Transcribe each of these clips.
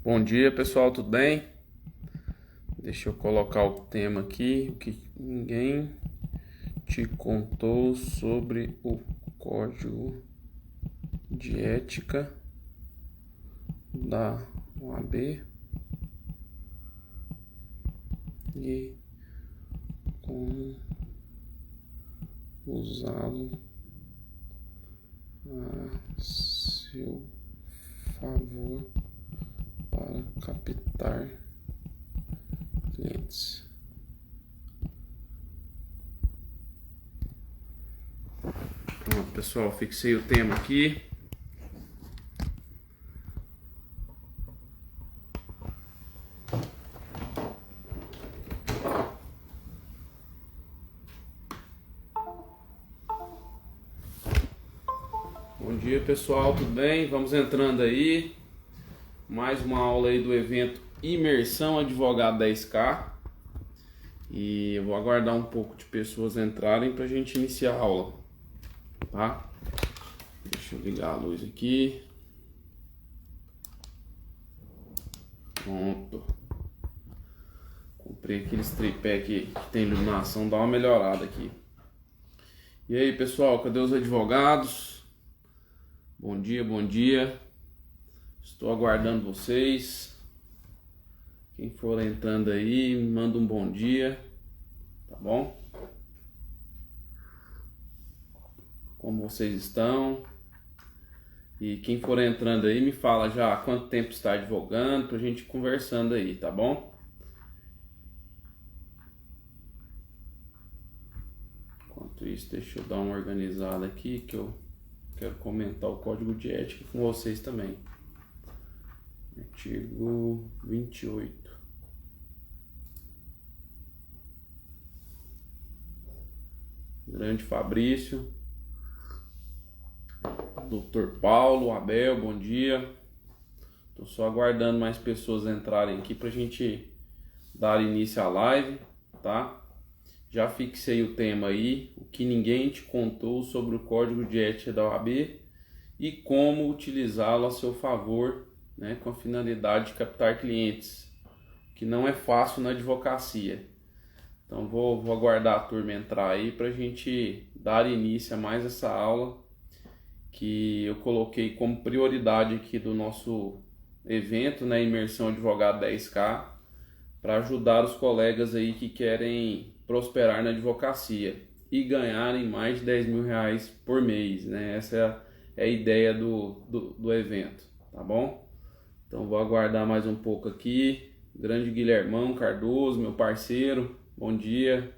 Bom dia, pessoal, tudo bem? Deixa eu colocar o tema aqui. O que ninguém te contou sobre o código de ética da OAB e como usá-lo a seu favor para captar clientes. Pronto, pessoal, fixei o tema aqui. Bom dia, pessoal, tudo bem? Vamos entrando aí. Mais uma aula aí do evento Imersão Advogado 10K. E eu vou aguardar um pouco de pessoas entrarem para a gente iniciar a aula, tá? Deixa eu ligar a luz aqui. Pronto. Comprei aqueles tripé que tem iluminação, dá uma melhorada aqui. E aí, pessoal, cadê os advogados? Bom dia, bom dia. Estou aguardando vocês. Quem for entrando aí, manda um bom dia, tá bom? Como vocês estão? E quem for entrando aí, me fala já há quanto tempo está advogando, pra gente ir conversando aí, tá bom? Enquanto isso, deixa eu dar uma organizada aqui, que eu quero comentar o código de ética com vocês também. Artigo 28. Grande Fabrício. Doutor Paulo, Abel, bom dia. Tô só aguardando mais pessoas entrarem aqui pra gente dar início à live, tá? Já fixei o tema aí, o que ninguém te contou sobre o código de ética da OAB e como utilizá-lo a seu favor, né, com a finalidade de captar clientes, que não é fácil na advocacia. Então vou aguardar a turma entrar aí pra gente dar início a mais essa aula que eu coloquei como prioridade aqui do nosso evento, né, Imersão Advogado 10K, para ajudar os colegas aí que querem prosperar na advocacia e ganharem mais de 10 mil reais por mês, né? Essa é a ideia do evento, tá bom? Então vou aguardar mais um pouco aqui. Grande Guilhermão Cardoso, meu parceiro, bom dia.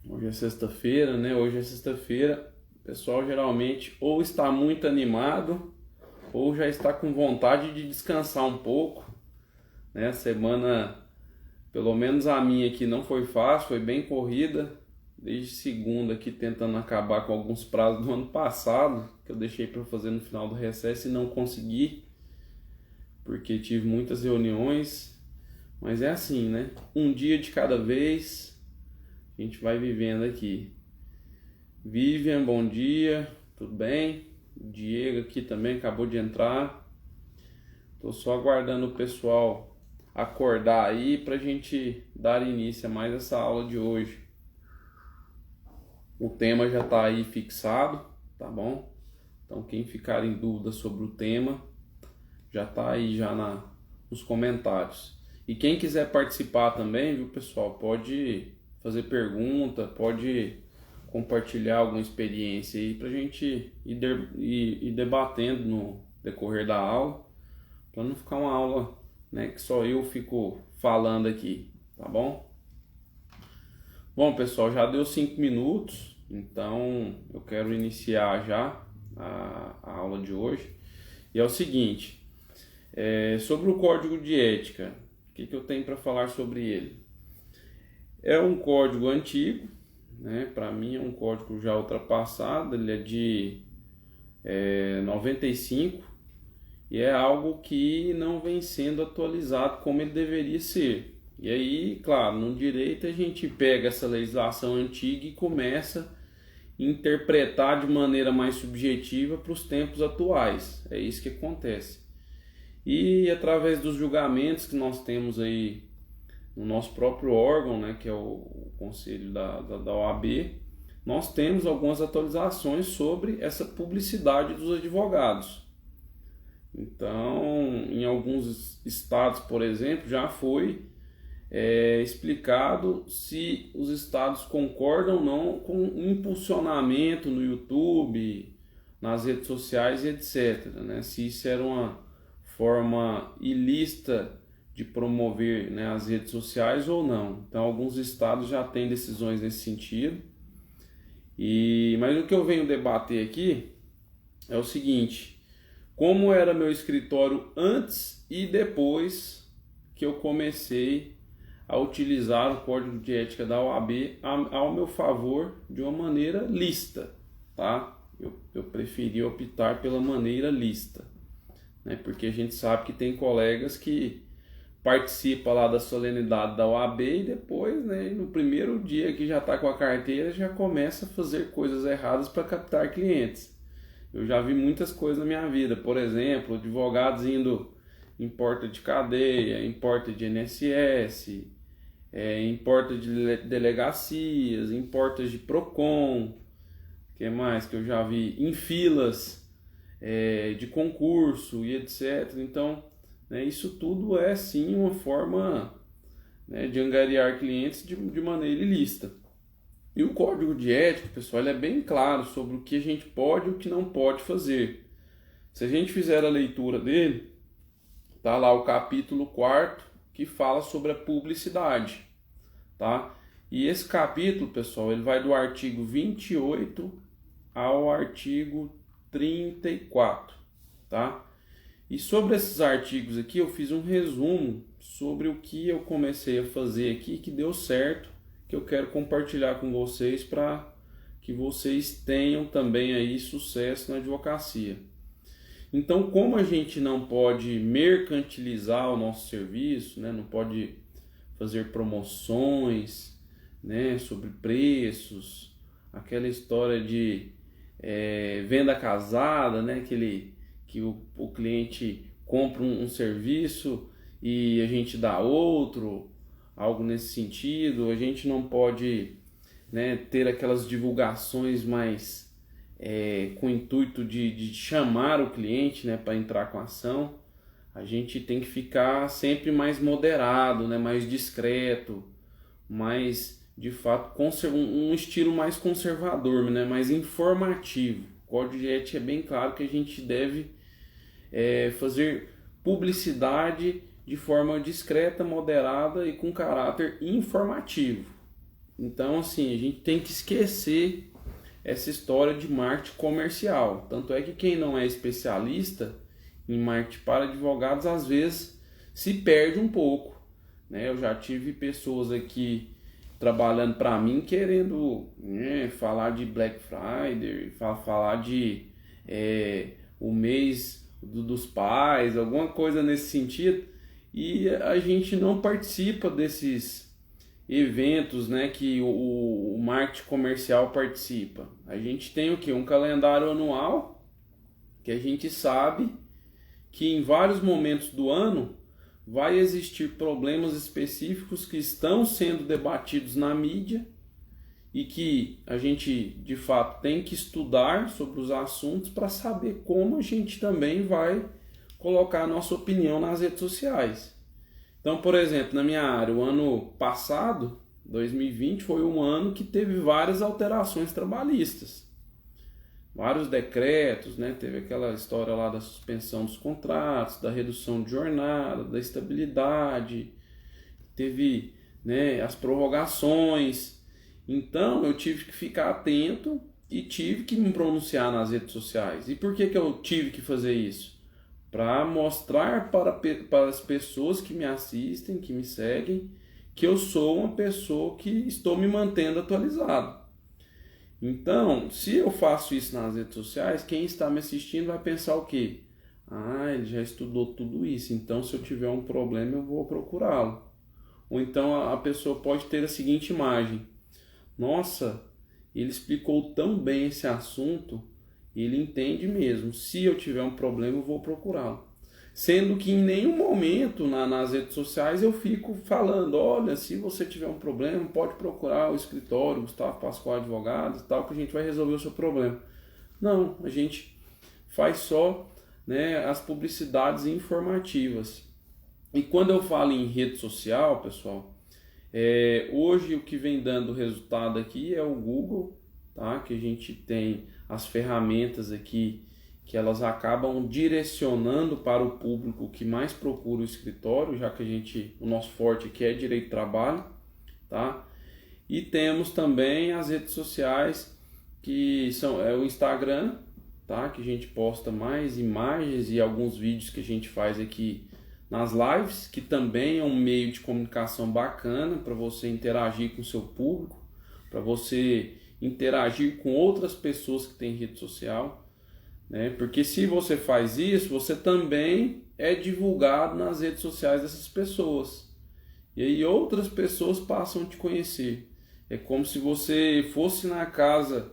Hoje é sexta-feira, né? Hoje é sexta-feira. O pessoal geralmente ou está muito animado ou já está com vontade de descansar um pouco, né? A semana, pelo menos a minha aqui, não foi fácil, foi bem corrida. Desde segunda aqui tentando acabar com alguns prazos do ano passado, que eu deixei para fazer no final do recesso e não consegui, porque tive muitas reuniões. Mas é assim, né? Um dia de cada vez, a gente vai vivendo aqui. Vivian, bom dia, tudo bem? O Diego aqui também acabou de entrar. Tô só aguardando o pessoal acordar aí pra gente dar início a mais essa aula de hoje. O tema já tá aí fixado, tá bom? Então quem ficar em dúvida sobre o tema, já tá aí já nos comentários. E quem quiser participar também, viu, pessoal, pode fazer pergunta, pode compartilhar alguma experiência aí pra gente ir debatendo no decorrer da aula, para não ficar uma aula, né, que só eu fico falando aqui, tá bom? Bom, pessoal, já deu 5 minutos, então eu quero iniciar já a aula de hoje. E é o seguinte, sobre o código de ética, o que eu tenho para falar sobre ele? É um código antigo, né? Para mim é um código já ultrapassado, ele é de 95 e é algo que não vem sendo atualizado como ele deveria ser. E aí, claro, no direito a gente pega essa legislação antiga e começa interpretar de maneira mais subjetiva para os tempos atuais. É isso que acontece. E através dos julgamentos que nós temos aí no nosso próprio órgão, né, que é o Conselho da OAB, nós temos algumas atualizações sobre essa publicidade dos advogados. Então, em alguns estados, por exemplo, já foi explicado se os estados concordam ou não com o impulsionamento no YouTube, nas redes sociais e etc. Né? Se isso era uma forma ilícita de promover, né, as redes sociais ou não. Então, alguns estados já têm decisões nesse sentido. Mas o que eu venho debater aqui é o seguinte: como era meu escritório antes e depois que eu comecei a utilizar o código de ética da OAB ao meu favor de uma maneira lícita, tá? Eu preferi optar pela maneira lícita, né? Porque a gente sabe que tem colegas que participam lá da solenidade da OAB e depois, né, no primeiro dia que já está com a carteira, já começa a fazer coisas erradas para captar clientes. Eu já vi muitas coisas na minha vida, por exemplo, advogados indo em porta de cadeia, em porta de INSS, em portas de delegacias, em portas de PROCON, que mais que eu já vi, em filas de concurso e etc. Então, né, isso tudo é sim uma forma, né, de angariar clientes de maneira ilícita. E o código de ética, pessoal, ele é bem claro sobre o que a gente pode e o que não pode fazer. Se a gente fizer a leitura dele, tá lá o capítulo 4º, que fala sobre a publicidade, tá? E esse capítulo, pessoal, ele vai do artigo 28 ao artigo 34, tá? E sobre esses artigos aqui, eu fiz um resumo sobre o que eu comecei a fazer aqui, que deu certo, que eu quero compartilhar com vocês para que vocês tenham também aí sucesso na advocacia. Então, como a gente não pode mercantilizar o nosso serviço, né, não pode fazer promoções, né, sobre preços, aquela história de venda casada, né, que o cliente compra um serviço e a gente dá outro, algo nesse sentido. A gente não pode, né, ter aquelas divulgações mais com o intuito de chamar o cliente, né, para entrar com a ação. A gente tem que ficar sempre mais moderado, né, mais discreto, mais, de fato, um estilo mais conservador, né, mais informativo. O código de ética é bem claro que a gente deve fazer publicidade de forma discreta, moderada e com caráter informativo. Então, assim, a gente tem que esquecer essa história de marketing comercial. Tanto é que quem não é especialista em marketing para advogados, às vezes se perde um pouco, né? Eu já tive pessoas aqui trabalhando para mim querendo, né, falar de Black Friday, falar de o mês dos pais, alguma coisa nesse sentido, e a gente não participa desses eventos, né, que o marketing comercial participa. A gente tem o quê? Um calendário anual que a gente sabe que em vários momentos do ano vai existir problemas específicos que estão sendo debatidos na mídia e que a gente de fato tem que estudar sobre os assuntos para saber como a gente também vai colocar a nossa opinião nas redes sociais. Então, por exemplo, na minha área, o ano passado, 2020, foi um ano que teve várias alterações trabalhistas. Vários decretos, né? Teve aquela história lá da suspensão dos contratos, da redução de jornada, da estabilidade, teve, né, as prorrogações. Então, eu tive que ficar atento e tive que me pronunciar nas redes sociais. E por que eu tive que fazer isso? Para mostrar para as pessoas que me assistem, que me seguem, que eu sou uma pessoa que estou me mantendo atualizado. Então, se eu faço isso nas redes sociais, quem está me assistindo vai pensar o quê? Ah, ele já estudou tudo isso, então se eu tiver um problema eu vou procurá-lo. Ou então a pessoa pode ter a seguinte imagem: nossa, ele explicou tão bem esse assunto, ele entende mesmo. Se eu tiver um problema, eu vou procurá-lo. Sendo que em nenhum momento nas redes sociais eu fico falando, olha, se você tiver um problema, pode procurar o escritório, Gustavo Pascoal Advogados e tal, que a gente vai resolver o seu problema. Não, a gente faz só, né, as publicidades informativas. E quando eu falo em rede social, pessoal, hoje o que vem dando resultado aqui é o Google, tá? Que a gente tem as ferramentas aqui que elas acabam direcionando para o público que mais procura o escritório, já que o nosso forte aqui é direito de trabalho, tá? E temos também as redes sociais que são o Instagram, tá? Que a gente posta mais imagens e alguns vídeos que a gente faz aqui nas lives, que também é um meio de comunicação bacana para você interagir com o seu público, para você interagir com outras pessoas que têm rede social, né? Porque se você faz isso, você também é divulgado nas redes sociais dessas pessoas. E aí outras pessoas passam a te conhecer. É como se você fosse na casa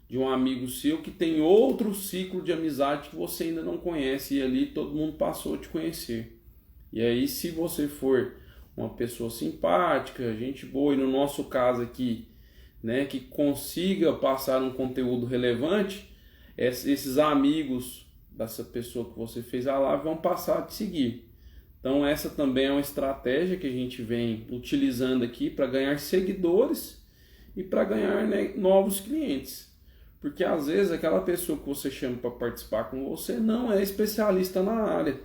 de um amigo seu que tem outro ciclo de amizade que você ainda não conhece, e ali todo mundo passou a te conhecer. E aí, se você for uma pessoa simpática, gente boa, e no nosso caso aqui, né, que consiga passar um conteúdo relevante, esses amigos dessa pessoa que você fez a live vão passar a te seguir. Então essa também é uma estratégia que a gente vem utilizando aqui para ganhar seguidores e para ganhar, né, novos clientes. Porque às vezes aquela pessoa que você chama para participar com você não é especialista na área.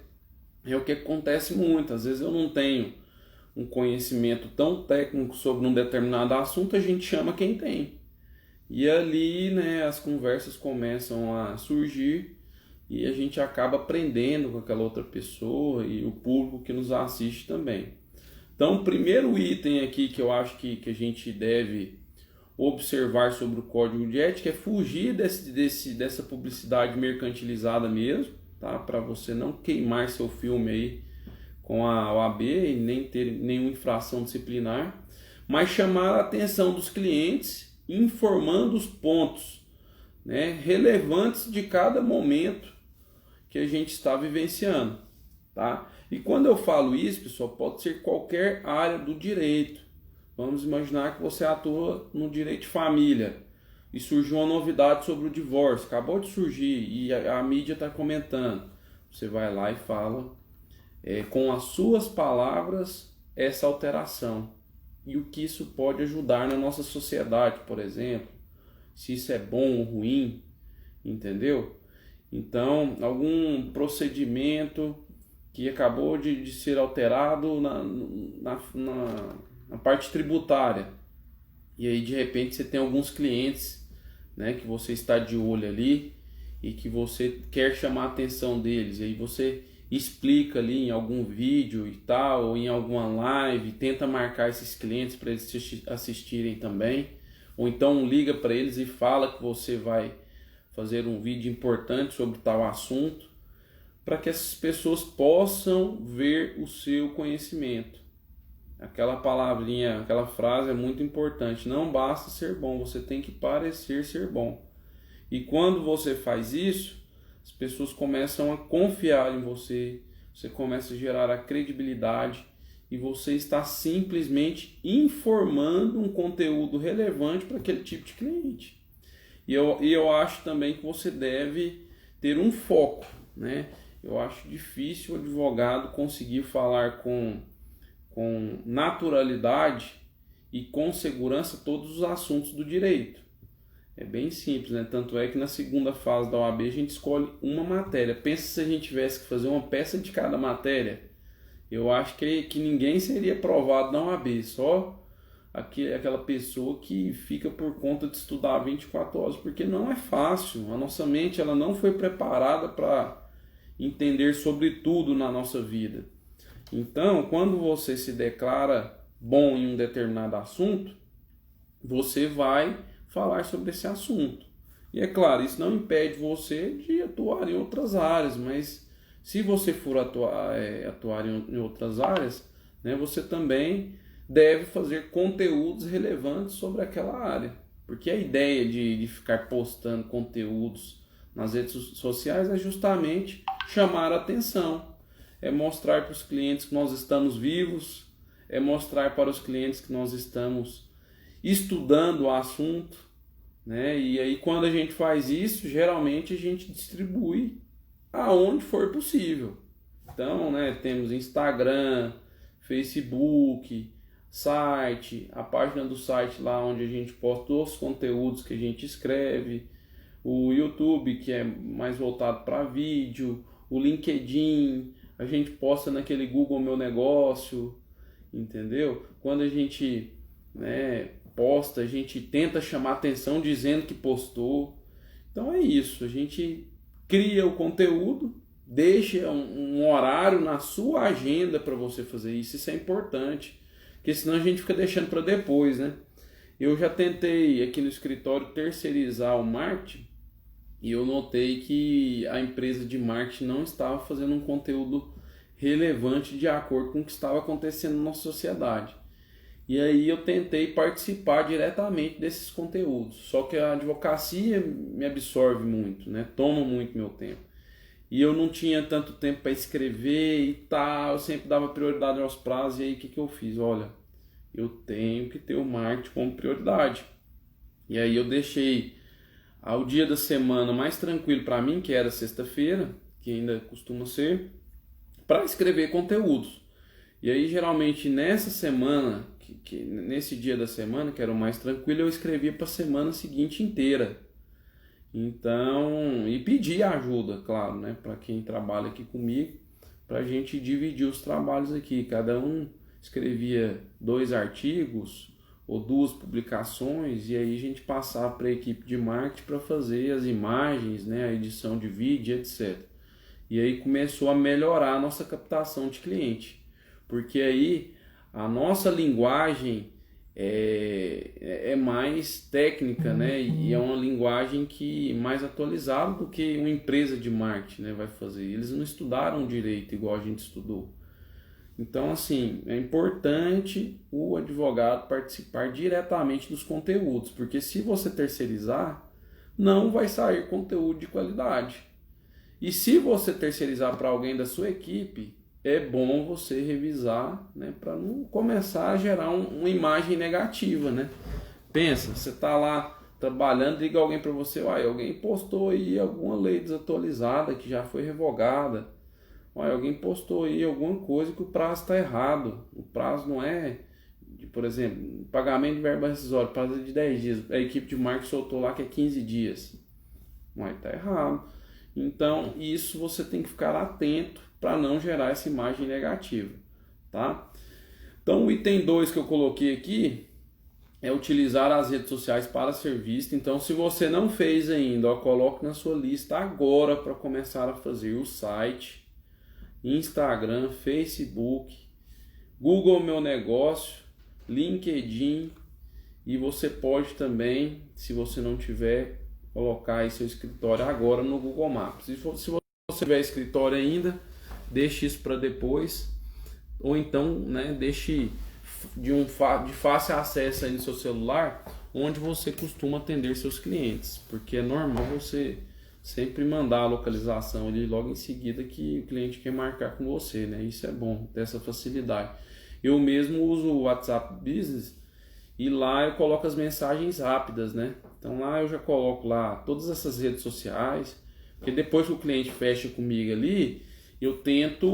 É o que acontece muito. Às vezes eu não tenho um conhecimento tão técnico sobre um determinado assunto, a gente chama quem tem. E ali, né, as conversas começam a surgir e a gente acaba aprendendo com aquela outra pessoa e o público que nos assiste também. Então, o primeiro item aqui que eu acho que a gente deve observar sobre o código de ética é fugir dessa publicidade mercantilizada mesmo, tá? Para você não queimar seu filme aí com a OAB e nem ter nenhuma infração disciplinar, mas chamar a atenção dos clientes, informando os pontos, né, relevantes de cada momento que a gente está vivenciando, tá? E quando eu falo isso, pessoal, pode ser qualquer área do direito. Vamos imaginar que você atua no direito de família e surgiu uma novidade sobre o divórcio, acabou de surgir e a mídia está comentando. Você vai lá e fala com as suas palavras essa alteração e o que isso pode ajudar na nossa sociedade, por exemplo, se isso é bom ou ruim, entendeu? Então, algum procedimento que acabou de ser alterado na parte tributária. E aí, de repente, você tem alguns clientes, né, que você está de olho ali e que você quer chamar a atenção deles. E aí você explica ali em algum vídeo e tal, ou em alguma live, tenta marcar esses clientes para eles assistirem também. Ou então liga para eles e fala que você vai fazer um vídeo importante sobre tal assunto, para que essas pessoas possam ver o seu conhecimento. Aquela palavrinha, aquela frase é muito importante. Não basta ser bom, você tem que parecer ser bom. E quando você faz isso, as pessoas começam a confiar em você, você começa a gerar a credibilidade e você está simplesmente informando um conteúdo relevante para aquele tipo de cliente. E eu acho também que você deve ter um foco, né? Eu acho difícil o advogado conseguir falar com naturalidade e com segurança todos os assuntos do direito. É bem simples, né? Tanto é que na segunda fase da OAB a gente escolhe uma matéria. Pensa se a gente tivesse que fazer uma peça de cada matéria. Eu acho que ninguém seria aprovado na OAB, só aquela pessoa que fica por conta de estudar 24 horas, porque não é fácil. A nossa mente ela não foi preparada para entender sobre tudo na nossa vida. Então, quando você se declara bom em um determinado assunto, você vai falar sobre esse assunto. E é claro, isso não impede você de atuar em outras áreas, mas se você for atuar em outras áreas, né, você também deve fazer conteúdos relevantes sobre aquela área. Porque a ideia de ficar postando conteúdos nas redes sociais é justamente chamar a atenção, é mostrar para os clientes que nós estamos vivos, é mostrar para os clientes que nós estamos estudando o assunto, né? E aí quando a gente faz isso, geralmente a gente distribui aonde for possível. Então, né, temos Instagram, Facebook, site, a página do site lá onde a gente posta os conteúdos que a gente escreve, o YouTube, que é mais voltado para vídeo, o LinkedIn, a gente posta naquele Google Meu Negócio, entendeu? Quando a gente, né, posta, a gente tenta chamar atenção dizendo que postou. Então é isso, a gente cria o conteúdo, deixa um horário na sua agenda para você fazer isso. Isso é importante, porque senão a gente fica deixando para depois, né? Eu já tentei aqui no escritório terceirizar o marketing e eu notei que a empresa de marketing não estava fazendo um conteúdo relevante de acordo com o que estava acontecendo na nossa sociedade. E aí eu tentei participar diretamente desses conteúdos, só que a advocacia me absorve muito, né? Toma muito meu tempo. E eu não tinha tanto tempo para escrever e tal, eu sempre dava prioridade aos prazos, e aí o que eu fiz? Olha, eu tenho que ter o marketing como prioridade. E aí eu deixei ao dia da semana mais tranquilo para mim, que era sexta-feira, que ainda costuma ser, para escrever conteúdos. E aí geralmente nessa semana, nesse dia da semana, que era o mais tranquilo, eu escrevia para a semana seguinte inteira. Então, e pedi ajuda, claro, né, para quem trabalha aqui comigo, para a gente dividir os trabalhos aqui. Cada um escrevia 2 artigos ou 2 publicações, e aí a gente passava para a equipe de marketing para fazer as imagens, né, a edição de vídeo, etc. E aí começou a melhorar a nossa captação de cliente, porque aí a nossa linguagem é mais técnica, né? E é uma linguagem que mais atualizada do que uma empresa de marketing, né, vai fazer. Eles não estudaram direito igual a gente estudou. Então, assim, é importante o advogado participar diretamente dos conteúdos, porque se você terceirizar, não vai sair conteúdo de qualidade. E se você terceirizar para alguém da sua equipe, é bom você revisar, né, para não começar a gerar uma imagem negativa, né? Pensa, você está lá trabalhando, liga alguém para você, alguém postou aí alguma lei desatualizada que já foi revogada, alguém postou aí alguma coisa que o prazo está errado, o prazo não é, por exemplo, pagamento de verba rescisória, prazo de 10 dias, a equipe de marketing soltou lá que é 15 dias, está errado. Então isso você tem que ficar atento para não gerar essa imagem negativa, tá? Então o item 2 que eu coloquei aqui é utilizar as redes sociais para ser visto. Então se você não fez ainda, coloque na sua lista agora para começar a fazer o site, Instagram, Facebook, Google Meu Negócio, LinkedIn, e você pode também, se você não tiver, colocar aí seu escritório agora no Google Maps. Se você tiver escritório ainda, deixe isso para depois, ou então, né, deixe de fácil acesso aí no seu celular, onde você costuma atender seus clientes, porque é normal você sempre mandar a localização ali logo em seguida que o cliente quer marcar com você, né? Isso é bom, ter essa facilidade. Eu mesmo uso o WhatsApp Business e lá eu coloco as mensagens rápidas, né? Então lá eu já coloco lá todas essas redes sociais, porque depois que o cliente fecha comigo ali, eu tento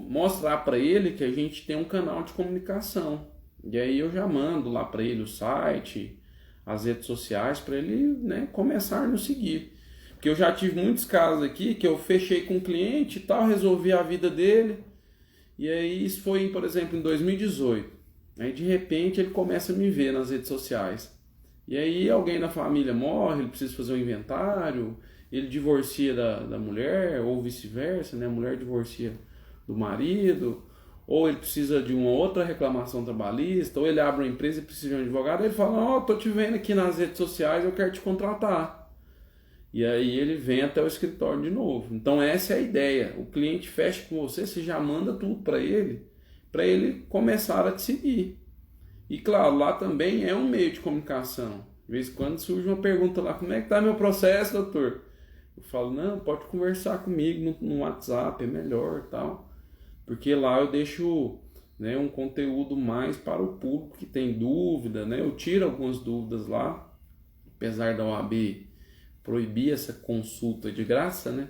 mostrar para ele que a gente tem um canal de comunicação. E aí eu já mando lá para ele o site, as redes sociais, para ele, né, começar a nos seguir. Porque eu já tive muitos casos aqui que eu fechei com o cliente e tal, resolvi a vida dele. E aí isso foi, por exemplo, em 2018. Aí de repente ele começa a me ver nas redes sociais. E aí alguém da família morre, ele precisa fazer um inventário, ele divorcia da mulher, ou vice-versa, né? A mulher divorcia do marido, ou ele precisa de uma outra reclamação trabalhista, ou ele abre uma empresa e precisa de um advogado, ele fala, tô te vendo aqui nas redes sociais, eu quero te contratar. E aí ele vem até o escritório de novo. Então essa é a ideia. O cliente fecha com você, você já manda tudo para ele começar a te seguir. E claro, lá também é um meio de comunicação. De vez em quando surge uma pergunta lá, como é que tá meu processo, doutor? Eu falo, não, pode conversar comigo no WhatsApp, é melhor, tal. Porque lá eu deixo, né, um conteúdo mais para o público que tem dúvida, né? Eu tiro algumas dúvidas lá, apesar da OAB proibir essa consulta de graça, né?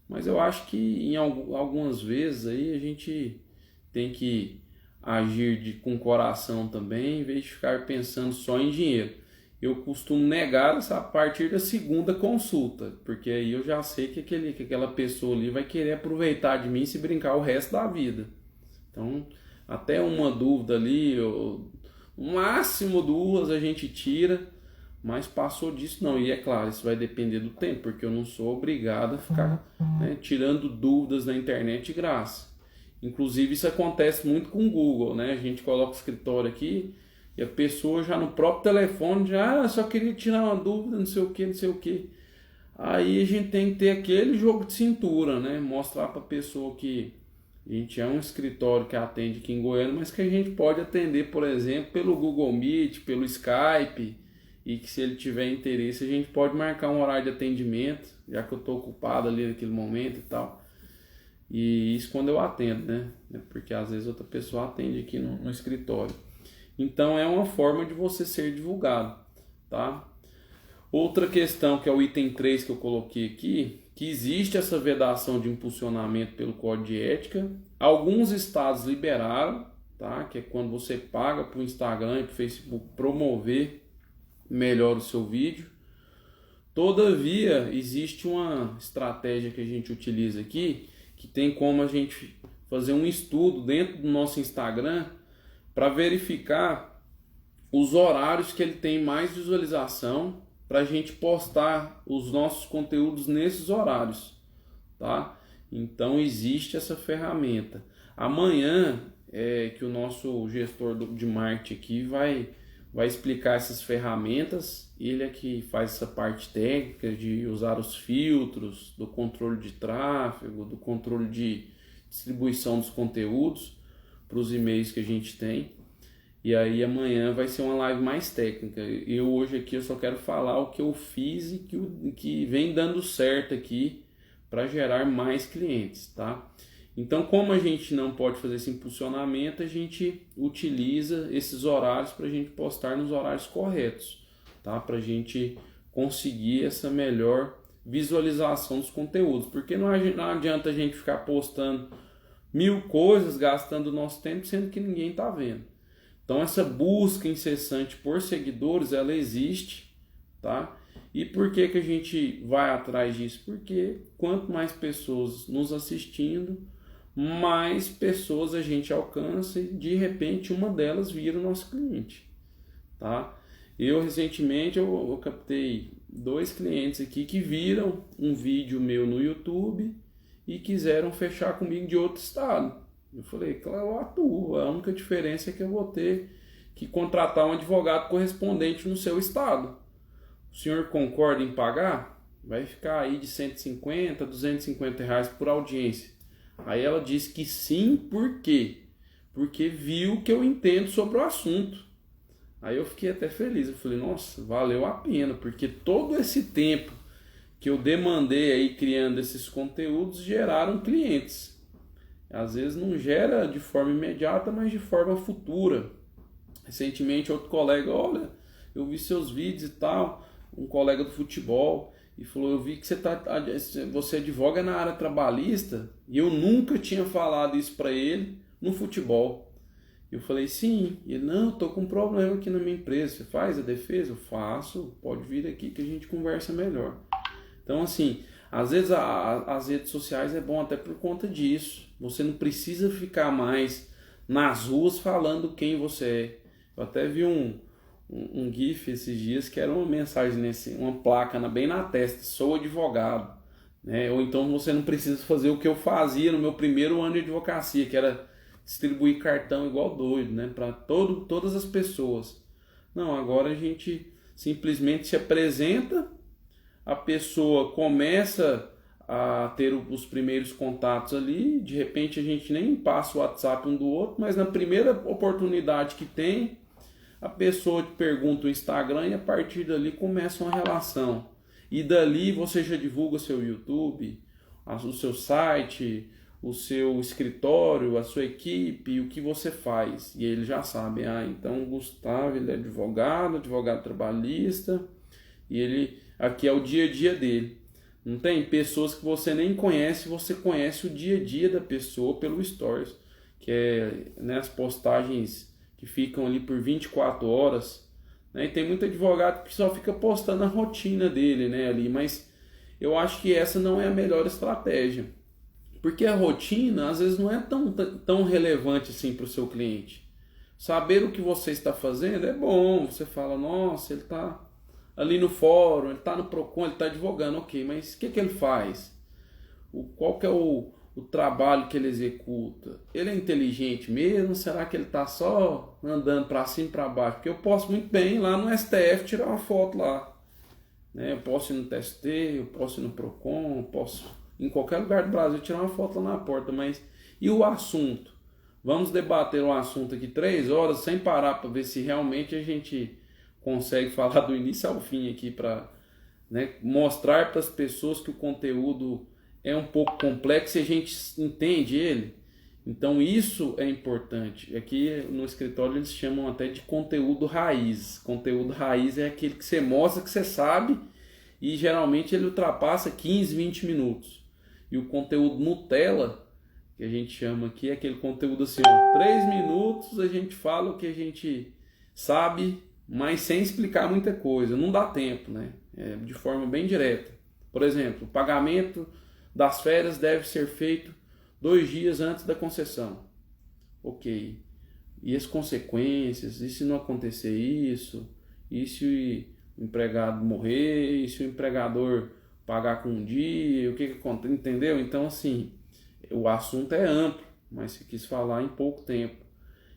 Mas eu acho que em algumas vezes aí a gente tem que agir com coração também, em vez de ficar pensando só em dinheiro. Eu costumo negar essa a partir da segunda consulta, porque aí eu já sei que aquela pessoa ali vai querer aproveitar de mim e se brincar o resto da vida. Então, até uma dúvida ali, no máximo duas a gente tira, mas passou disso não. E é claro, isso vai depender do tempo, porque eu não sou obrigado a ficar, né, tirando dúvidas na internet de graça. Inclusive isso acontece muito com o Google, né? A gente coloca o escritório aqui e a pessoa já no próprio telefone já só queria tirar uma dúvida, não sei o que, não sei o que. Aí a gente tem que ter aquele jogo de cintura, né? Mostrar para a pessoa que a gente é um escritório que atende aqui em Goiânia, mas que a gente pode atender, por exemplo, pelo Google Meet, pelo Skype, e que se ele tiver interesse a gente pode marcar um horário de atendimento, já que eu estou ocupado ali naquele momento e tal. E isso quando eu atendo, né? Porque às vezes outra pessoa atende aqui no escritório. Então é uma forma de você ser divulgado, tá? Outra questão que é o item 3 que eu coloquei aqui, que existe essa vedação de impulsionamento pelo Código de Ética. Alguns estados liberaram, tá? Que é quando você paga para o Instagram e para o Facebook promover melhor o seu vídeo. Todavia, existe uma estratégia que a gente utiliza aqui, que tem como a gente fazer um estudo dentro do nosso Instagram para verificar os horários que ele tem mais visualização, para a gente postar os nossos conteúdos nesses horários, tá? Então existe essa ferramenta. Amanhã que o nosso gestor de marketing aqui vai explicar essas ferramentas. Ele é que faz essa parte técnica de usar os filtros, do controle de tráfego, do controle de distribuição dos conteúdos para os e-mails que a gente tem. E aí amanhã vai ser uma live mais técnica. Eu hoje aqui eu só quero falar o que eu fiz e que vem dando certo aqui para gerar mais clientes, tá? Então, como a gente não pode fazer esse impulsionamento, a gente utiliza esses horários para a gente postar nos horários corretos, tá? Para a gente conseguir essa melhor visualização dos conteúdos. Porque não adianta a gente ficar postando 1000 coisas, gastando o nosso tempo, sendo que ninguém está vendo. Então, essa busca incessante por seguidores, ela existe, tá? E por que a gente vai atrás disso? Porque quanto mais pessoas nos assistindo, mais pessoas a gente alcança e de repente uma delas vira o nosso cliente, tá? Eu recentemente eu captei 2 clientes aqui que viram um vídeo meu no YouTube e quiseram fechar comigo de outro estado. Eu falei, claro, eu atuo, a única diferença é que eu vou ter que contratar um advogado correspondente no seu estado. O senhor concorda em pagar? Vai ficar aí de 150, 250 reais por audiência. Aí ela disse que sim, por quê? Porque viu que eu entendo sobre o assunto. Aí eu fiquei até feliz, eu falei, nossa, valeu a pena, porque todo esse tempo que eu demandei aí criando esses conteúdos geraram clientes. Às vezes não gera de forma imediata, mas de forma futura. Recentemente outro colega, olha, eu vi seus vídeos e tal, um colega do futebol, e falou, eu vi que você advoga na área trabalhista, e eu nunca tinha falado isso para ele no futebol. Eu falei, sim. E ele, não, eu tô com um problema aqui na minha empresa, você faz a defesa? Eu faço, pode vir aqui que a gente conversa melhor. Então assim, às vezes as redes sociais é bom até por conta disso. Você não precisa ficar mais nas ruas falando quem você é. Eu até vi um GIF esses dias que era uma mensagem, uma placa bem na testa, sou advogado, né? Ou então você não precisa fazer o que eu fazia no meu primeiro ano de advocacia, que era distribuir cartão igual doido, né? Para todas as pessoas. Não, agora a gente simplesmente se apresenta, a pessoa começa a ter os primeiros contatos ali, de repente a gente nem passa o WhatsApp um do outro, mas na primeira oportunidade que tem, A pessoa te pergunta o Instagram e a partir dali começa uma relação. E dali você já divulga seu YouTube, o seu site, o seu escritório, a sua equipe, o que você faz. E ele já sabe, então o Gustavo, ele é advogado trabalhista, e ele aqui é o dia a dia dele. Não tem pessoas que você nem conhece, você conhece o dia a dia da pessoa pelo Stories, que é, né, as postagens que ficam ali por 24 horas, né? E tem muito advogado que só fica postando a rotina dele, né, ali, mas eu acho que essa não é a melhor estratégia, porque a rotina às vezes não é tão relevante assim para o seu cliente. Saber o que você está fazendo é bom, você fala, nossa, ele está ali no fórum, ele está no Procon, ele está advogando, ok, mas o que ele faz? Qual que é o trabalho que ele executa? Ele é inteligente mesmo? Será que ele está só andando para cima e para baixo? Porque eu posso muito bem ir lá no STF tirar uma foto lá, né? Eu posso ir no TST, eu posso ir no Procon, eu posso em qualquer lugar do Brasil tirar uma foto lá na porta, mas e o assunto? Vamos debater o assunto aqui 3 horas sem parar para ver se realmente a gente consegue falar do início ao fim aqui para, né, mostrar para as pessoas que o conteúdo é um pouco complexo e a gente entende ele. Então isso é importante. Aqui no escritório eles chamam até de conteúdo raiz. Conteúdo raiz é aquele que você mostra que você sabe e geralmente ele ultrapassa 15, 20 minutos. E o conteúdo Nutella, que a gente chama aqui, é aquele conteúdo assim, 3 minutos a gente fala o que a gente sabe, mas sem explicar muita coisa. Não dá tempo, né? De forma bem direta. Por exemplo, o pagamento das férias deve ser feito 2 dias antes da concessão. Ok. E as consequências? E se não acontecer isso? E se o empregado morrer? E se o empregador pagar com um dia? O que acontece? Entendeu? Então, assim, o assunto é amplo, mas você quis falar em pouco tempo.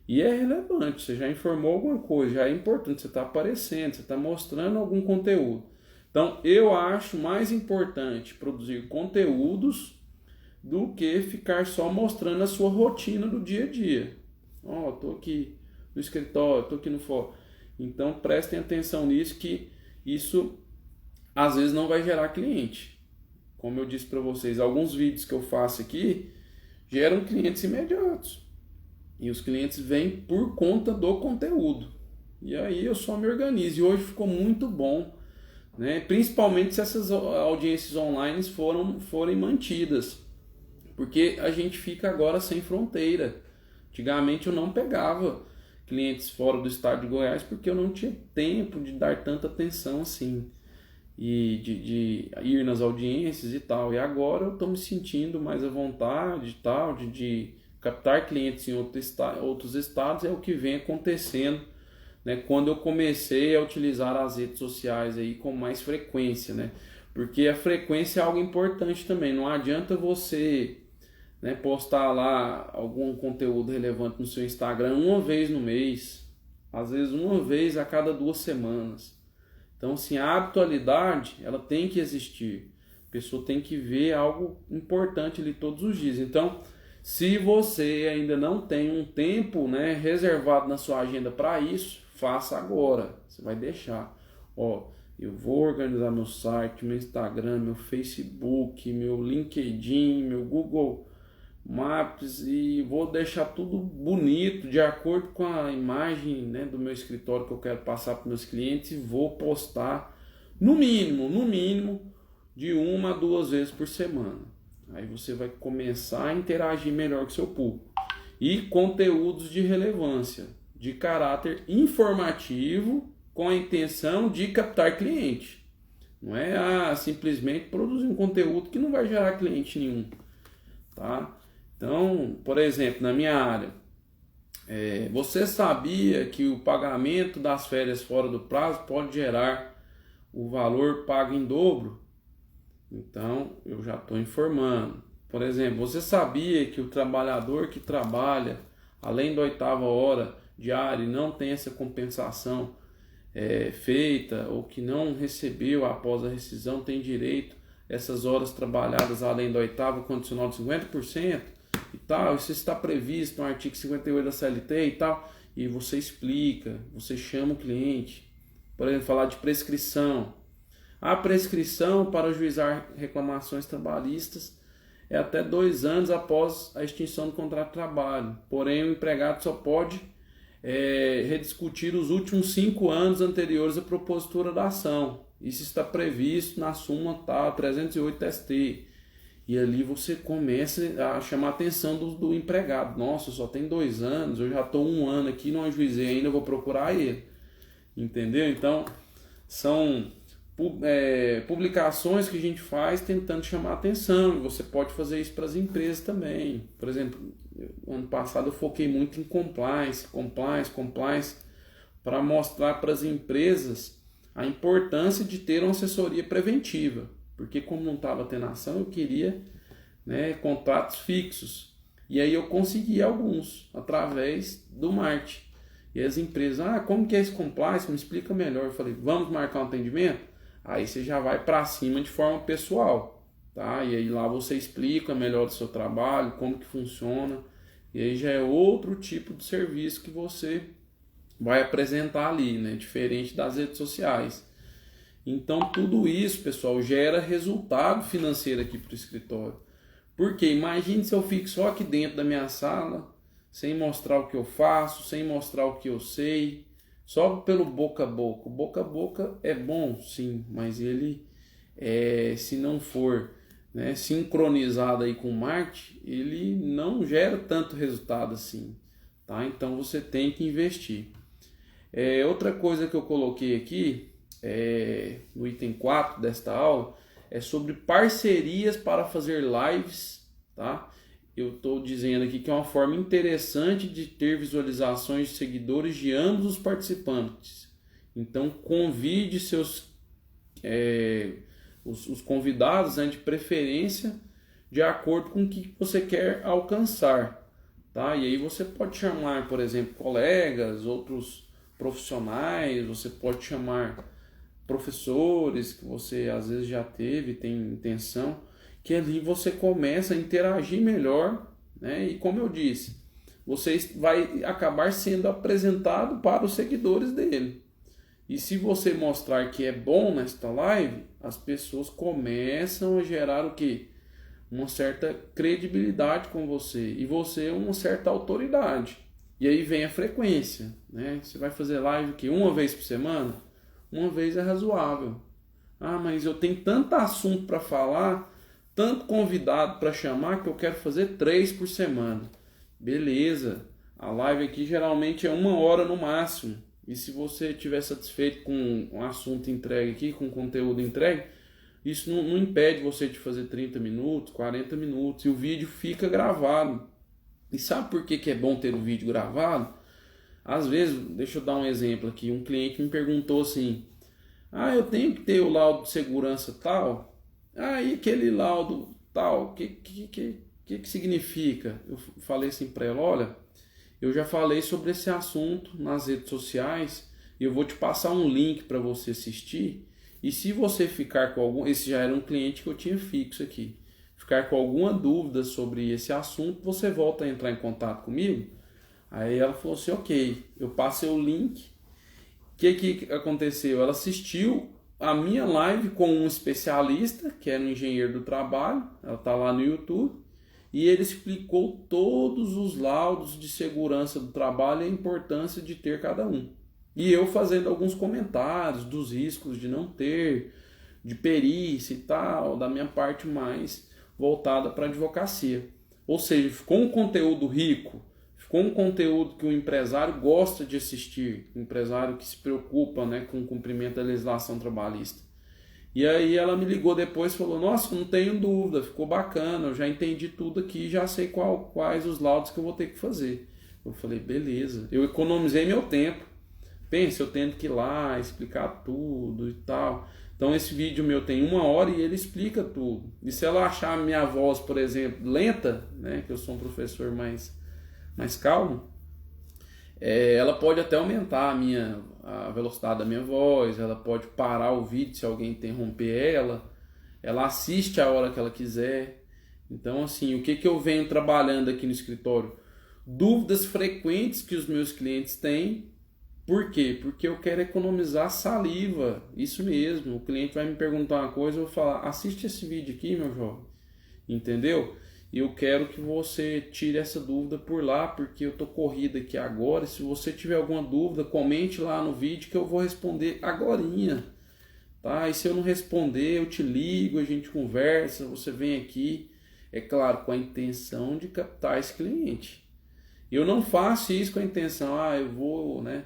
E é relevante, você já informou alguma coisa, já é importante, você está aparecendo, você está mostrando algum conteúdo. Então, eu acho mais importante produzir conteúdos do que ficar só mostrando a sua rotina do dia a dia. Estou aqui no escritório, estou aqui no fórum. Então, prestem atenção nisso, que isso às vezes não vai gerar cliente. Como eu disse para vocês, alguns vídeos que eu faço aqui geram clientes imediatos. E os clientes vêm por conta do conteúdo. E aí eu só me organizo. E hoje ficou muito bom, né? Principalmente se essas audiências online forem mantidas. Porque a gente fica agora sem fronteira. Antigamente eu não pegava clientes fora do estado de Goiás porque eu não tinha tempo de dar tanta atenção assim. E de ir nas audiências e tal. E agora eu estou me sentindo mais à vontade e tal, de captar clientes em outros estados. É o que vem acontecendo, né, quando eu comecei a utilizar as redes sociais aí com mais frequência, né? Porque a frequência é algo importante também. Não adianta você, né, postar lá algum conteúdo relevante no seu Instagram uma vez no mês, às vezes uma vez a cada 2 semanas. Então, assim, a habitualidade, ela tem que existir. A pessoa tem que ver algo importante ali todos os dias. Então, se você ainda não tem um tempo, né, reservado na sua agenda para isso, faça agora. Você vai deixar. Eu vou organizar meu site, meu Instagram, meu Facebook, meu LinkedIn, meu Google Maps e vou deixar tudo bonito, de acordo com a imagem, né, do meu escritório que eu quero passar para meus clientes, e vou postar no mínimo de 1 a 2 vezes por semana. Aí você vai começar a interagir melhor com o seu público. E conteúdos de relevância, de caráter informativo, com a intenção de captar cliente. Não é simplesmente produzir um conteúdo que não vai gerar cliente nenhum, tá? Então, por exemplo, na minha área, você sabia que o pagamento das férias fora do prazo pode gerar o valor pago em dobro? Então, eu já estou informando. Por exemplo, você sabia que o trabalhador que trabalha além da 8ª hora diária e não tem essa compensação feita, ou que não recebeu após a rescisão, tem direito a essas horas trabalhadas além da 8ª condicional de 50%? E tal, isso está previsto no artigo 58 da CLT e tal. e você explica, você chama o cliente. Por exemplo, falar de prescrição. A prescrição para ajuizar reclamações trabalhistas é até 2 anos após a extinção do contrato de trabalho. Porém, o empregado só pode rediscutir os últimos 5 anos anteriores à propositura da ação. Isso está previsto na súmula 308 ST. E ali você começa a chamar a atenção do empregado. Nossa, só tem 2 anos, eu já estou 1 ano aqui, não ajuizei ainda, eu vou procurar ele. Entendeu? Então, são publicações que a gente faz tentando chamar a atenção. E você pode fazer isso para as empresas também. Por exemplo, ano passado eu foquei muito em compliance, para mostrar para as empresas a importância de ter uma assessoria preventiva. Porque como não estava tendo ação, eu queria, né, contratos fixos. E aí eu consegui alguns através do marketing. E as empresas, como que é esse compliance? Me explica melhor. Eu falei, vamos marcar um atendimento? Aí você já vai para cima de forma pessoal, tá? E aí lá você explica melhor do seu trabalho, como que funciona. E aí já é outro tipo de serviço que você vai apresentar ali, né? Diferente das redes sociais. Então tudo isso, pessoal, gera resultado financeiro aqui para o escritório. Porque imagine se eu fico só aqui dentro da minha sala, sem mostrar o que eu faço, sem mostrar o que eu sei, só pelo boca a boca. O boca a boca é bom, sim, mas ele, se não for, né, sincronizado aí com o marketing, ele não gera tanto resultado assim, tá? Então você tem que investir. Outra coisa que eu coloquei aqui, no item 4 desta aula, é sobre parcerias para fazer lives, tá? Eu estou dizendo aqui que é uma forma interessante de ter visualizações de seguidores de ambos os participantes. Então convide os convidados, né, de preferência de acordo com o que você quer alcançar, tá? E aí você pode chamar, por exemplo, colegas, outros profissionais, você pode chamar professores que você às vezes já teve, tem intenção, que ali você começa a interagir melhor, né? E como eu disse, você vai acabar sendo apresentado para os seguidores dele. E se você mostrar que é bom nesta live, as pessoas começam a gerar o quê? Uma certa credibilidade com você. E você é uma certa autoridade. E aí vem a frequência, né? Você vai fazer live que 1 vez por semana? 1 vez é razoável. Mas eu tenho tanto assunto para falar, tanto convidado para chamar, que eu quero fazer 3 por semana. Beleza, a live aqui geralmente é 1 hora no máximo. E se você estiver satisfeito com o assunto entregue aqui, com o conteúdo entregue, isso não impede você de fazer 30 minutos, 40 minutos, e o vídeo fica gravado. E sabe por que é bom ter o vídeo gravado? Às vezes, deixa eu dar um exemplo aqui, um cliente me perguntou assim, eu tenho que ter o laudo de segurança tal? E aquele laudo tal, o que significa? Eu falei assim para ela, olha, eu já falei sobre esse assunto nas redes sociais e eu vou te passar um link para você assistir. E se você ficar com algum... Esse já era um cliente que eu tinha fixo aqui. Ficar com alguma dúvida sobre esse assunto, você volta a entrar em contato comigo. Aí ela falou assim, ok, eu passei o link. O que aconteceu? Ela assistiu a minha live com um especialista, que era um engenheiro do trabalho, ela está lá no YouTube, e ele explicou todos os laudos de segurança do trabalho e a importância de ter cada um. E eu fazendo alguns comentários dos riscos de não ter, de perícia e tal, da minha parte mais voltada para a advocacia. Ou seja, ficou um conteúdo rico, ficou um conteúdo que o empresário gosta de assistir, um empresário que se preocupa, né, com o cumprimento da legislação trabalhista. E aí ela me ligou depois e falou, nossa, não tenho dúvida, ficou bacana, eu já entendi tudo aqui, já sei quais os laudos que eu vou ter que fazer. Eu falei, beleza, eu economizei meu tempo. Pensa, eu tendo que ir lá, explicar tudo e tal. Então esse vídeo meu tem 1 hora e ele explica tudo. E se ela achar a minha voz, por exemplo, lenta, né, que eu sou um professor mais calmo, ela pode até aumentar a velocidade da minha voz, ela pode parar o vídeo se alguém interromper ela assiste a hora que ela quiser. Então assim, o que eu venho trabalhando aqui no escritório? dúvidas frequentes que os meus clientes têm. Por quê? Porque eu quero economizar saliva, isso mesmo. O cliente vai me perguntar uma coisa, eu vou falar, assiste esse vídeo aqui, meu jovem, entendeu? E eu quero que você tire essa dúvida por lá, porque eu tô corrido aqui agora. Se você tiver alguma dúvida, comente lá no vídeo que eu vou responder agorinha, tá? E se eu não responder, eu te ligo, a gente conversa, você vem aqui, é claro, com a intenção de captar esse cliente. Eu não faço isso com a intenção, eu vou, né,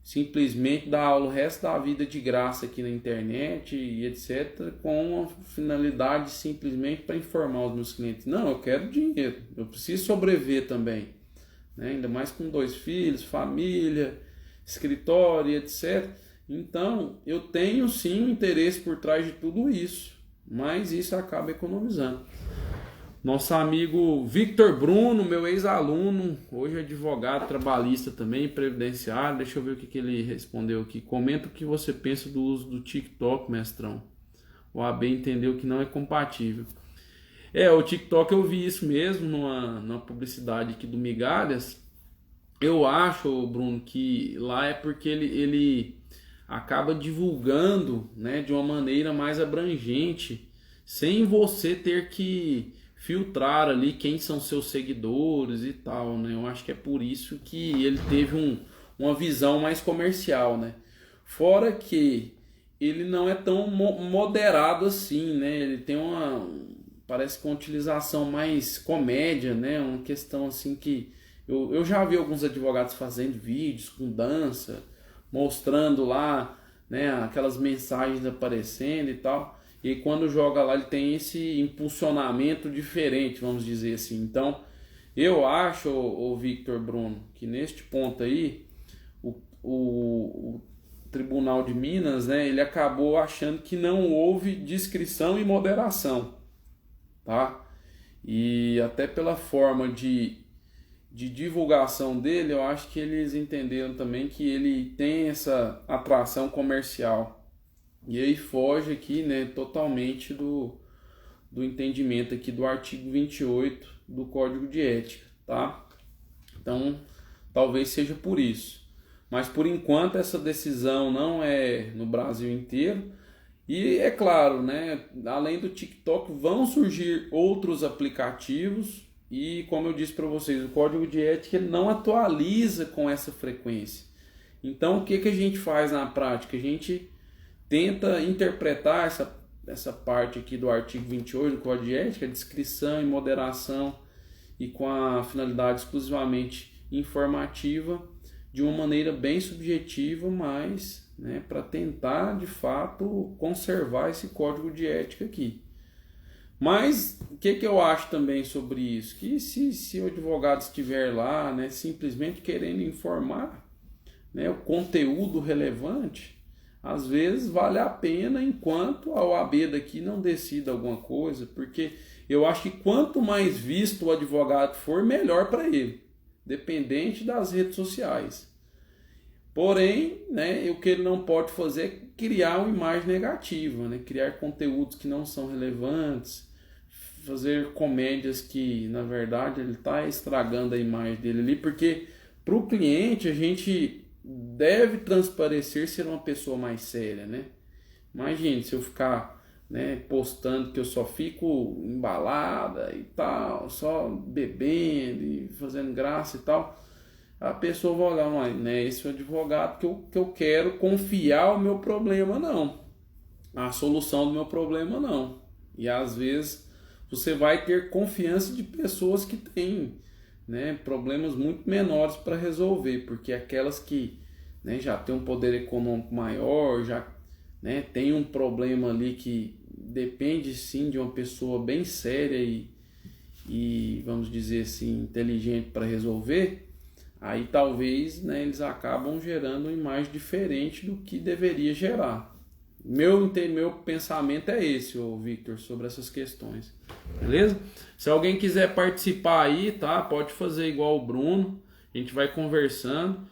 simplesmente dar aula o resto da vida de graça aqui na internet e etc, com a finalidade simplesmente para informar os meus clientes. Não, eu quero dinheiro, eu preciso sobreviver também, né? Ainda mais com 2 filhos, família, escritório, etc. Então, eu tenho sim um interesse por trás de tudo isso, mas isso acaba economizando. Nosso amigo Victor Bruno, meu ex-aluno, hoje advogado trabalhista também, previdenciário. Deixa eu ver o que ele respondeu aqui. Comenta o que você pensa do uso do TikTok, mestrão. O AB entendeu que não é compatível. O TikTok eu vi isso mesmo numa publicidade aqui do Migalhas. Eu acho, Bruno, que lá é porque ele acaba divulgando, né, de uma maneira mais abrangente, sem você ter que filtrar ali quem são seus seguidores e tal, né? Eu acho que é por isso que ele teve uma visão mais comercial, né? Fora que ele não é tão moderado assim, né? Ele tem parece que uma utilização mais comédia, né? Uma questão assim que eu já vi alguns advogados fazendo vídeos com dança, mostrando lá, né, aquelas mensagens aparecendo e tal. E quando joga lá, ele tem esse impulsionamento diferente, vamos dizer assim. Então, eu acho, o Victor Bruno, que neste ponto aí, o Tribunal de Minas, né, ele acabou achando que não houve discrição e moderação, tá? E até pela forma de divulgação dele, eu acho que eles entenderam também que ele tem essa atração comercial. E aí foge aqui, né, totalmente do entendimento aqui do artigo 28 do Código de Ética, tá? Então, talvez seja por isso. Mas por enquanto essa decisão não é no Brasil inteiro. E é claro, né, além do TikTok vão surgir outros aplicativos e, como eu disse para vocês, o Código de Ética não atualiza com essa frequência. Então, o que a gente faz na prática? A gente tenta interpretar essa parte aqui do artigo 28 do Código de Ética, descrição e moderação, e com a finalidade exclusivamente informativa, de uma maneira bem subjetiva, mas, né, para tentar de fato conservar esse Código de Ética aqui. Mas o que eu acho também sobre isso? Que se o advogado estiver lá, né, simplesmente querendo informar, né, o conteúdo relevante, às vezes vale a pena enquanto a OAB daqui não decida alguma coisa, porque eu acho que quanto mais visto o advogado for, melhor para ele, dependente das redes sociais. Porém, né, o que ele não pode fazer é criar uma imagem negativa, né, criar conteúdos que não são relevantes, fazer comédias que, na verdade, ele está estragando a imagem dele ali, porque para o cliente a gente deve transparecer ser uma pessoa mais séria, né? Imagine se eu ficar, né, postando que eu só fico embalada e tal, só bebendo e fazendo graça e tal, a pessoa vai olhar, mas, né, esse é o advogado que eu quero confiar o meu problema, não. A solução do meu problema, não. E às vezes você vai ter confiança de pessoas que têm, né, problemas muito menores para resolver, porque aquelas que, né, já tem um poder econômico maior, já, né, tem um problema ali que depende sim de uma pessoa bem séria e vamos dizer assim, inteligente para resolver, aí talvez, né, eles acabam gerando uma imagem diferente do que deveria gerar. Meu pensamento é esse, Victor, sobre essas questões. Beleza? Se alguém quiser participar aí, tá? Pode fazer igual o Bruno. A gente vai conversando.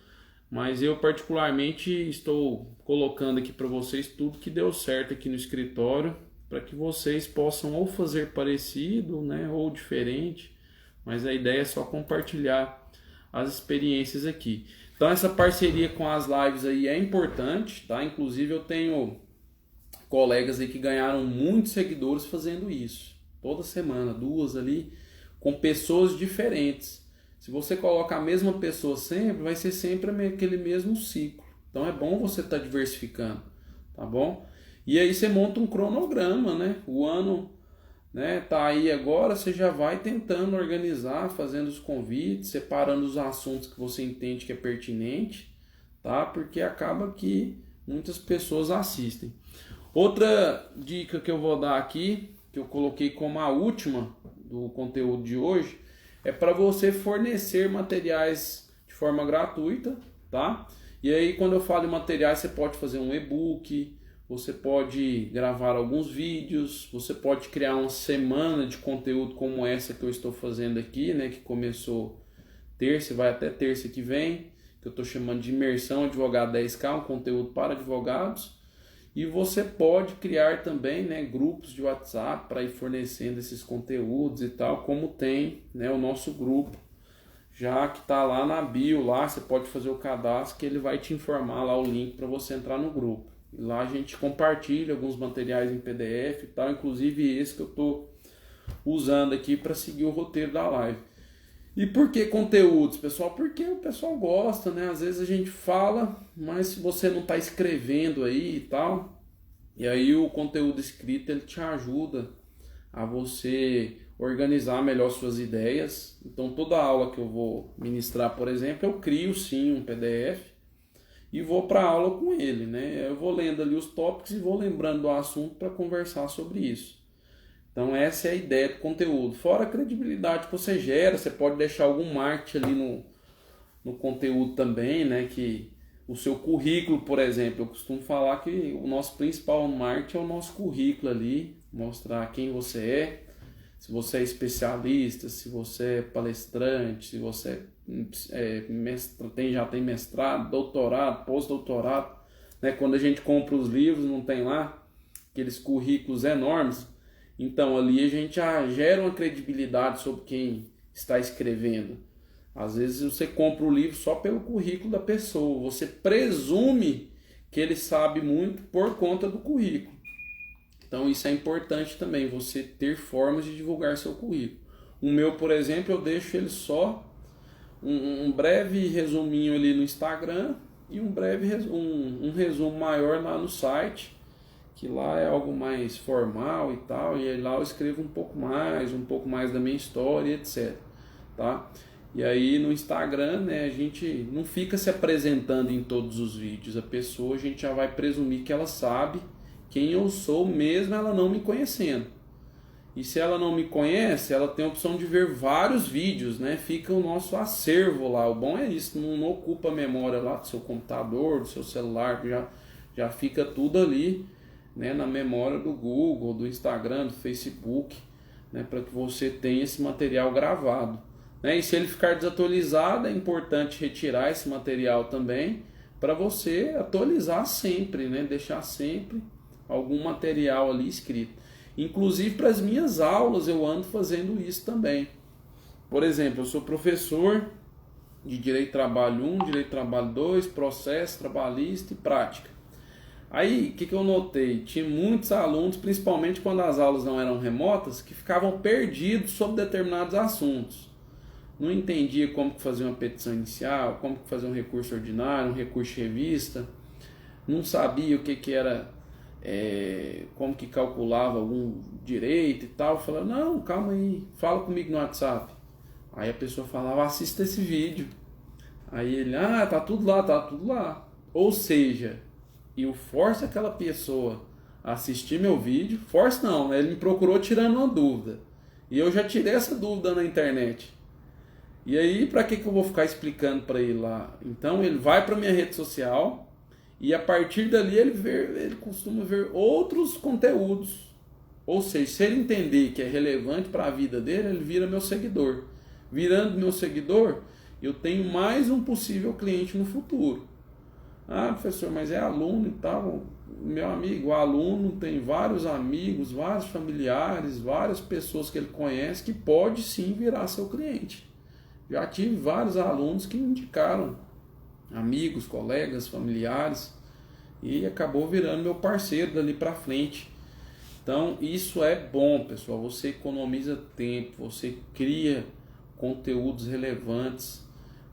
Mas eu particularmente estou colocando aqui para vocês tudo que deu certo aqui no escritório, para que vocês possam ou fazer parecido, né, ou diferente. Mas a ideia é só compartilhar as experiências aqui. Então essa parceria com as lives aí é importante, tá? Inclusive eu tenho colegas aí que ganharam muitos seguidores fazendo isso. Toda semana, 2 ali, com pessoas diferentes. Se você coloca a mesma pessoa sempre, vai ser sempre aquele mesmo ciclo. Então é bom você estar diversificando, tá bom? E aí você monta um cronograma, né? O ano, né, tá aí agora, você já vai tentando organizar, fazendo os convites, separando os assuntos que você entende que é pertinente, tá? Porque acaba que muitas pessoas assistem. Outra dica que eu vou dar aqui, que eu coloquei como a última do conteúdo de hoje, é para você fornecer materiais de forma gratuita, tá? E aí quando eu falo em materiais, você pode fazer um e-book, você pode gravar alguns vídeos, você pode criar uma semana de conteúdo como essa que eu estou fazendo aqui, né? Que começou terça, vai até terça que vem, que eu estou chamando de Imersão Advogado 10K, um conteúdo para advogados. E você pode criar também, né, grupos de WhatsApp para ir fornecendo esses conteúdos e tal, como tem, né, o nosso grupo, já que está lá na bio, lá você pode fazer o cadastro que ele vai te informar lá o link para você entrar no grupo. E lá a gente compartilha alguns materiais em PDF e tal, inclusive esse que eu estou usando aqui para seguir o roteiro da live. E por que conteúdos, pessoal? Porque o pessoal gosta, né? Às vezes a gente fala, mas se você não está escrevendo aí e tal, e aí o conteúdo escrito ele te ajuda a você organizar melhor suas ideias. Então toda aula que eu vou ministrar, por exemplo, eu crio sim um PDF e vou para a aula com ele, né? Eu vou lendo ali os tópicos e vou lembrando do assunto para conversar sobre isso. Então essa é a ideia do conteúdo. Fora a credibilidade que você gera, você pode deixar algum marketing ali no conteúdo também, né? Que o seu currículo, por exemplo, eu costumo falar que o nosso principal marketing é o nosso currículo ali, mostrar quem você é, se você é especialista, se você é palestrante, se você já tem mestrado, doutorado, pós-doutorado, né? Quando a gente compra os livros, não tem lá aqueles currículos enormes. Então ali a gente já gera uma credibilidade sobre quem está escrevendo. Às vezes você compra o livro só pelo currículo da pessoa. Você presume que ele sabe muito por conta do currículo. Então isso é importante também, você ter formas de divulgar seu currículo. O meu, por exemplo, eu deixo ele só um breve resuminho ali no Instagram e um resumo maior lá no site, que lá é algo mais formal e tal, e aí lá eu escrevo um pouco mais da minha história, etc. Tá? E aí no Instagram, né, a gente não fica se apresentando em todos os vídeos, a pessoa a gente já vai presumir que ela sabe quem eu sou mesmo ela não me conhecendo. E se ela não me conhece, ela tem a opção de ver vários vídeos, né? Fica o nosso acervo lá. O bom é isso, não ocupa a memória lá do seu computador, do seu celular, já fica tudo ali, né, na memória do Google, do Instagram, do Facebook, né, para que você tenha esse material gravado, né? E se ele ficar desatualizado, é importante retirar esse material também, para você atualizar sempre, né? Deixar sempre algum material ali escrito. Inclusive para as minhas aulas eu ando fazendo isso também. Por exemplo, eu sou professor de Direito Trabalho 1, Direito Trabalho 2, Processo Trabalhista e Prática. Aí, o que eu notei? Tinha muitos alunos, principalmente quando as aulas não eram remotas, que ficavam perdidos sobre determinados assuntos. Não entendia como que fazer uma petição inicial, como que fazer um recurso ordinário, um recurso de revista. Não sabia o que era, como que calculava algum direito e tal. Eu falava, não, calma aí, fala comigo no WhatsApp. Aí a pessoa falava, assista esse vídeo. Aí ele, tá tudo lá. Ou seja, eu forço aquela pessoa a assistir meu vídeo, forço não, né? Ele me procurou tirando uma dúvida. E eu já tirei essa dúvida na internet. E aí, para que eu vou ficar explicando para ele lá? Então, ele vai para minha rede social e a partir dali ele costuma ver outros conteúdos. Ou seja, se ele entender que é relevante para a vida dele, ele vira meu seguidor. Virando meu seguidor, eu tenho mais um possível cliente no futuro. Professor, mas é aluno e tal. Meu amigo, o aluno tem vários amigos, vários familiares, várias pessoas que ele conhece que pode sim virar seu cliente. Já tive vários alunos que me indicaram, amigos, colegas, familiares, e acabou virando meu parceiro dali para frente. Então isso é bom, pessoal. Você economiza tempo, você cria conteúdos relevantes,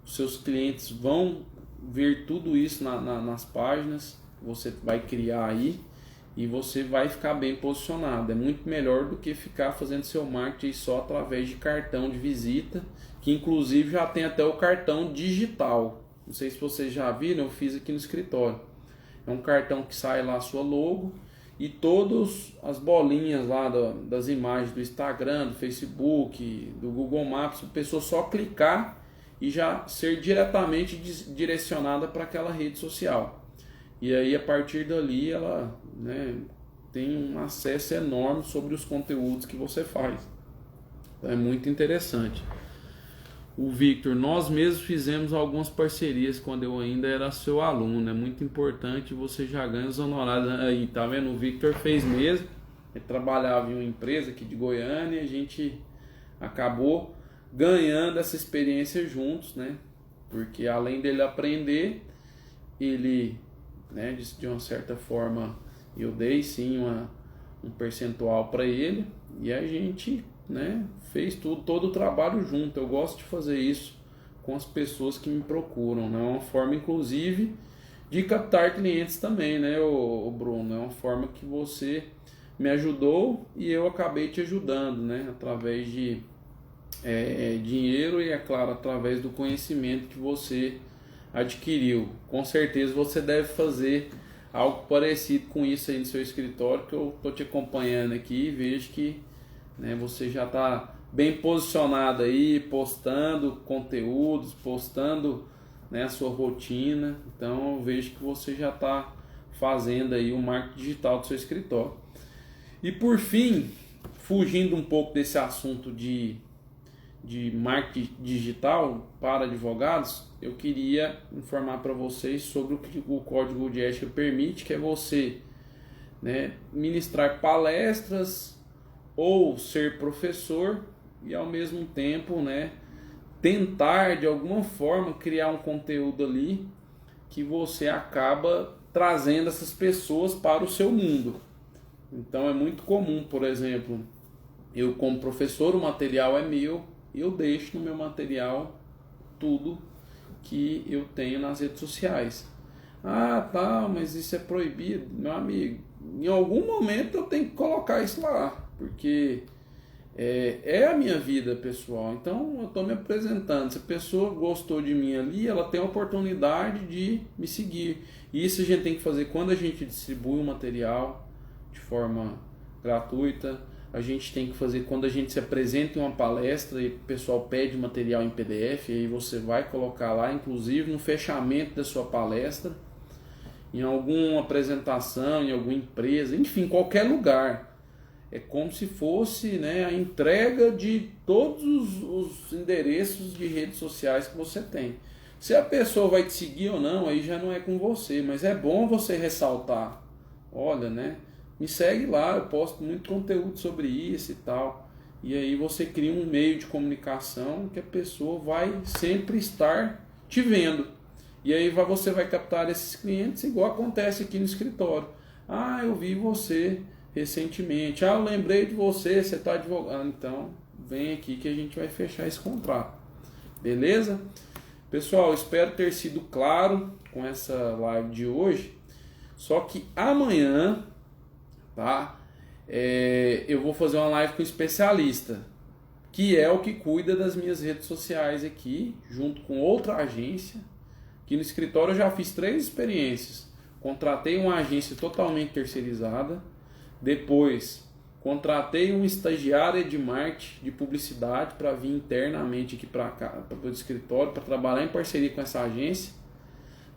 os seus clientes vão ver tudo isso nas páginas que você vai criar aí e você vai ficar bem posicionado. É muito melhor do que ficar fazendo seu marketing só através de cartão de visita, que inclusive já tem até o cartão digital. Não sei se vocês já viram, eu fiz aqui no escritório. É um cartão que sai lá a sua logo e todas as bolinhas lá das imagens do Instagram, do Facebook, do Google Maps, a pessoa só clicar e já ser diretamente direcionada para aquela rede social. E aí a partir dali ela, né, tem um acesso enorme sobre os conteúdos que você faz. Então é muito interessante. O Victor, nós mesmos fizemos algumas parcerias quando eu ainda era seu aluno. É muito importante, você já ganha os honorários. Aí, tá vendo? O Victor fez mesmo. Ele trabalhava em uma empresa aqui de Goiânia e a gente acabou ganhando essa experiência juntos, né? Porque além dele aprender, ele, né, de uma certa forma, eu dei sim um percentual para ele e a gente, né, fez todo o trabalho junto. Eu gosto de fazer isso com as pessoas que me procuram, né? É uma forma, inclusive, de captar clientes também, né, o Bruno? É uma forma que você me ajudou e eu acabei te ajudando, né? Através de dinheiro e, é claro, através do conhecimento que você adquiriu. Com certeza você deve fazer algo parecido com isso aí no seu escritório, que eu estou te acompanhando aqui e vejo que, né, você já está bem posicionado aí, postando conteúdos, postando, né, a sua rotina. Então eu vejo que você já está fazendo aí o marketing digital do seu escritório. E por fim, fugindo um pouco desse assunto de marketing digital para advogados, eu queria informar para vocês sobre o que o Código de Ética permite, que é você, né, ministrar palestras ou ser professor e ao mesmo tempo, né, tentar de alguma forma criar um conteúdo ali que você acaba trazendo essas pessoas para o seu mundo. Então é muito comum, por exemplo, eu como professor, o material é meu, eu deixo no meu material tudo que eu tenho nas redes sociais. Ah, tá, mas isso é proibido. Meu amigo, em algum momento eu tenho que colocar isso lá, porque é a minha vida pessoal. Então eu estou me apresentando. Se a pessoa gostou de mim ali, ela tem a oportunidade de me seguir. E isso a gente tem que fazer quando a gente distribui o material de forma gratuita. A gente tem que fazer quando a gente se apresenta em uma palestra e o pessoal pede material em PDF, e aí você vai colocar lá, inclusive no fechamento da sua palestra, em alguma apresentação, em alguma empresa, enfim, qualquer lugar. É como se fosse, né, a entrega de todos os endereços de redes sociais que você tem. Se a pessoa vai te seguir ou não, aí já não é com você, mas é bom você ressaltar. Olha, né? Me segue lá, eu posto muito conteúdo sobre isso e tal. E aí você cria um meio de comunicação que a pessoa vai sempre estar te vendo. E aí você vai captar esses clientes igual acontece aqui no escritório. Ah, eu vi você recentemente. Ah, eu lembrei de você, você está advogando. Então, vem aqui que a gente vai fechar esse contrato. Beleza? Pessoal, espero ter sido claro com essa live de hoje. Só que amanhã, tá? Eu vou fazer uma live com um especialista, que é o que cuida das minhas redes sociais aqui, junto com outra agência. Aqui no escritório eu já fiz 3 experiências. Contratei uma agência totalmente terceirizada, depois contratei uma estagiária de marketing, de publicidade, para vir internamente aqui para cá, para o escritório, para trabalhar em parceria com essa agência.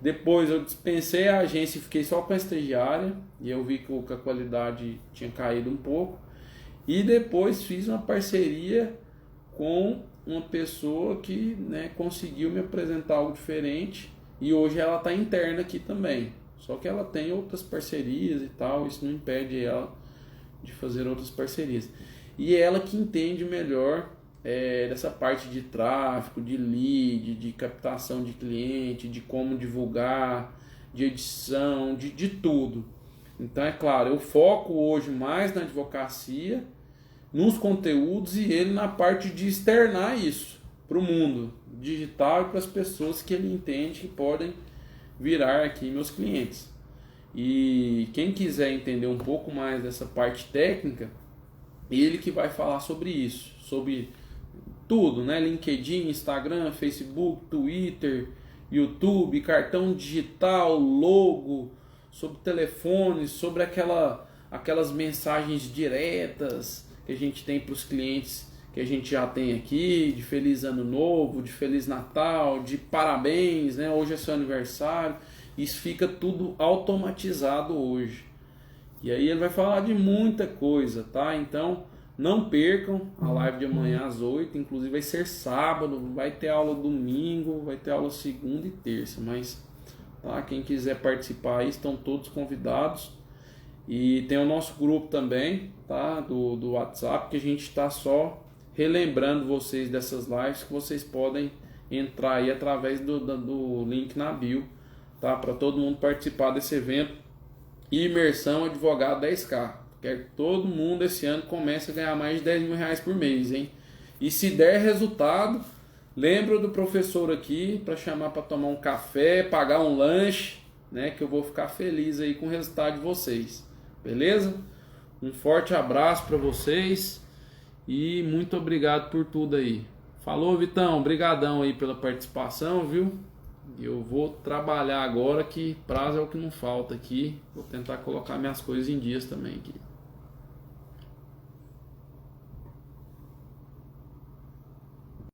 Depois eu dispensei a agência e fiquei só com a estagiária, e eu vi que a qualidade tinha caído um pouco. E depois fiz uma parceria com uma pessoa que, né, conseguiu me apresentar algo diferente, e hoje ela está interna aqui também. Só que ela tem outras parcerias e tal, isso não impede ela de fazer outras parcerias. E é ela que entende melhor dessa parte de tráfego, de lead, de captação de cliente, de como divulgar, de edição, de tudo. Então é claro, eu foco hoje mais na advocacia, nos conteúdos e ele na parte de externar isso para o mundo digital e para as pessoas que ele entende que podem virar aqui meus clientes. E quem quiser entender um pouco mais dessa parte técnica, ele que vai falar sobre isso, sobre tudo, né? LinkedIn, Instagram, Facebook, Twitter, YouTube, cartão digital, logo, sobre telefones, sobre aquelas mensagens diretas que a gente tem para os clientes que a gente já tem aqui, de Feliz Ano Novo, de Feliz Natal, de parabéns, né? Hoje é seu aniversário. Isso fica tudo automatizado hoje. E aí ele vai falar de muita coisa, tá? Então não percam a live de amanhã às 8, inclusive vai ser sábado, vai ter aula domingo, vai ter aula segunda e terça, mas tá, quem quiser participar aí estão todos convidados. E tem o nosso grupo também, tá, do WhatsApp, que a gente está só relembrando vocês dessas lives, que vocês podem entrar aí através do link na bio, tá, para todo mundo participar desse evento Imersão Advogado 10K. Quero que todo mundo esse ano comece a ganhar mais de 10 mil reais por mês, hein? E se der resultado, lembra do professor aqui para chamar para tomar um café, pagar um lanche, né? Que eu vou ficar feliz aí com o resultado de vocês. Beleza? Um forte abraço para vocês e muito obrigado por tudo aí. Falou, Vitão. Obrigadão aí pela participação, viu? Eu vou trabalhar agora, que prazo é o que não falta aqui. Vou tentar colocar minhas coisas em dias também aqui.